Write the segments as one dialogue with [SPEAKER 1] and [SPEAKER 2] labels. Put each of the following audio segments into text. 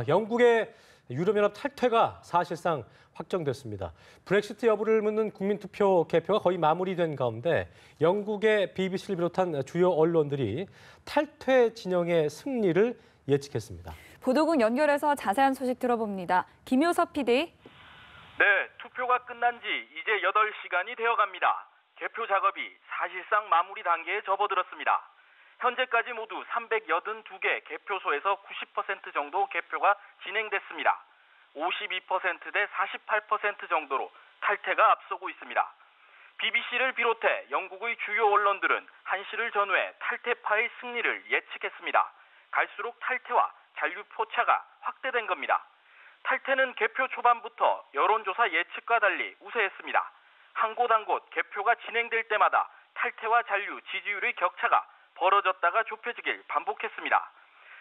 [SPEAKER 1] 영국의 유럽연합 탈퇴가 사실상 확정됐습니다. 브렉시트 여부를 묻는 국민투표 개표가 거의 마무리된 가운데 영국의 BBC를 비롯한 주요 언론들이 탈퇴 진영의 승리를 예측했습니다.
[SPEAKER 2] 보도국 연결해서 자세한 소식 들어봅니다. 김효섭 PD.
[SPEAKER 3] 네, 투표가 끝난 지 이제 8시간이 되어갑니다. 개표 작업이 사실상 마무리 단계에 접어들었습니다. 현재까지 모두 382개 개표소에서 90% 정도 개표가 진행됐습니다. 52%대 48% 정도로 탈퇴가 앞서고 있습니다. BBC를 비롯해 영국의 주요 언론들은 한시를 전후해 탈퇴파의 승리를 예측했습니다. 갈수록 탈퇴와 잔류 표차가 확대된 겁니다. 탈퇴는 개표 초반부터 여론조사 예측과 달리 우세했습니다. 한 곳 한 곳 개표가 진행될 때마다 탈퇴와 잔류 지지율의 격차가 벌어졌다가 좁혀지길 반복했습니다.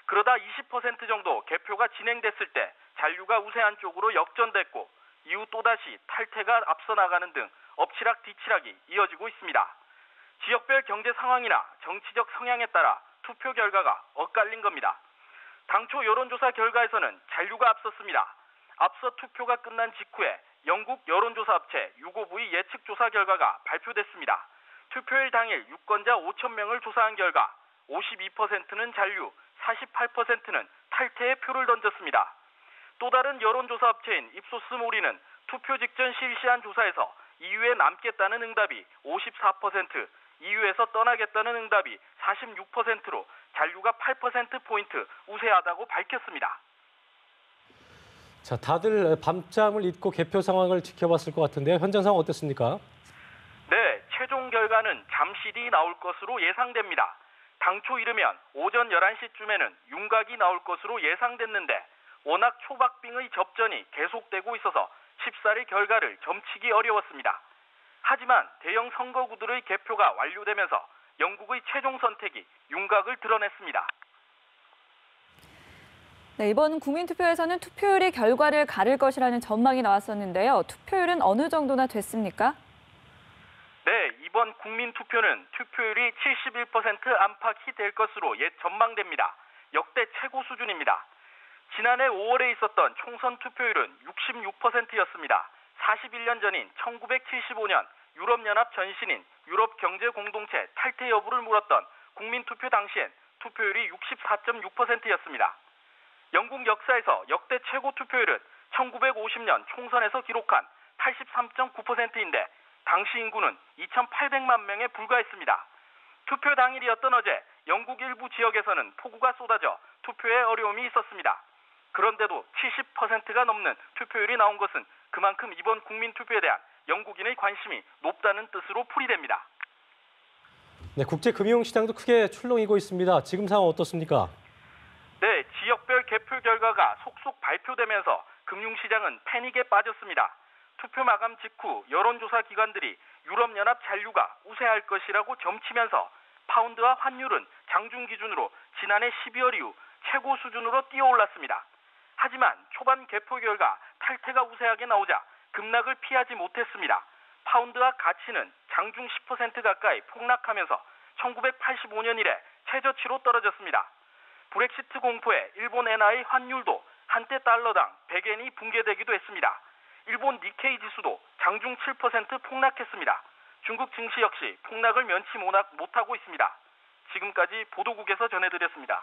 [SPEAKER 3] 그러다 20% 정도 개표가 진행됐을 때 잔류가 우세한 쪽으로 역전됐고 이후 또다시 탈퇴가 앞서 나가는 등 엎치락 뒤치락이 이어지고 있습니다. 지역별 경제 상황이나 정치적 성향에 따라 투표 결과가 엇갈린 겁니다. 당초 여론조사 결과에서는 잔류가 앞섰습니다. 앞서 투표가 끝난 직후에 영국 여론조사 업체 유고부의 예측조사 결과가 발표됐습니다. 투표일 당일 유권자 5천 명을 조사한 결과 52%는 잔류, 48%는 탈퇴의 표를 던졌습니다. 또 다른 여론조사 업체인 입소스몰이는 투표 직전 실시한 조사에서 EU에 남겠다는 응답이 54%, EU에서 떠나겠다는 응답이 46%로 잔류가 8%포인트 우세하다고 밝혔습니다.
[SPEAKER 1] 자, 다들 밤잠을 잊고 개표 상황을 지켜봤을 것 같은데요. 현장 상황 어땠습니까?
[SPEAKER 3] 네, 최종 결과는 잠시 뒤 나올 것으로 예상됩니다. 당초 이르면 오전 11시쯤에는 윤곽이 나올 것으로 예상됐는데 워낙 초박빙의 접전이 계속되고 있어서 쉽사리 결과를 점치기 어려웠습니다. 하지만 대형 선거구들의 개표가 완료되면서 영국의 최종 선택이 윤곽을 드러냈습니다.
[SPEAKER 2] 네, 이번 국민투표에서는 투표율이 결과를 가를 것이라는 전망이 나왔었는데요. 투표율은 어느 정도나 됐습니까?
[SPEAKER 3] 네, 이번 국민투표는 투표율이 71% 안팎이 될 것으로 옛 전망됩니다. 역대 최고 수준입니다. 지난해 5월에 있었던 총선 투표율은 66%였습니다. 41년 전인 1975년 유럽연합 전신인 유럽경제공동체 탈퇴 여부를 물었던 국민투표 당시엔 투표율이 64.6%였습니다. 영국 역사에서 역대 최고 투표율은 1950년 총선에서 기록한 83.9%인데 당시 인구는 2,800만 명에 불과했습니다. 투표 당일이었던 어제 영국 일부 지역에서는 폭우가 쏟아져 투표에 어려움이 있었습니다. 그런데도 70%가 넘는 투표율이 나온 것은 그만큼 이번 국민투표에 대한 영국인의 관심이 높다는 뜻으로 풀이됩니다.
[SPEAKER 1] 네, 국제금융시장도 크게 출렁이고 있습니다. 지금 상황 어떻습니까?
[SPEAKER 3] 네, 지역별 개표 결과가 속속 발표되면서 금융시장은 패닉에 빠졌습니다. 투표 마감 직후 여론조사 기관들이 유럽연합 잔류가 우세할 것이라고 점치면서 파운드와 환율은 장중 기준으로 지난해 12월 이후 최고 수준으로 뛰어올랐습니다. 하지만 초반 개표 결과 탈퇴가 우세하게 나오자 급락을 피하지 못했습니다. 파운드와 가치는 장중 10% 가까이 폭락하면서 1985년 이래 최저치로 떨어졌습니다. 브렉시트 공포에 일본 엔화의 환율도 한때 달러당 100엔이 붕괴되기도 했습니다. 일본 니케이 지수도 장중 7% 폭락했습니다. 중국 증시 역시 폭락을 면치 못하고 있습니다. 지금까지 보도국에서 전해드렸습니다.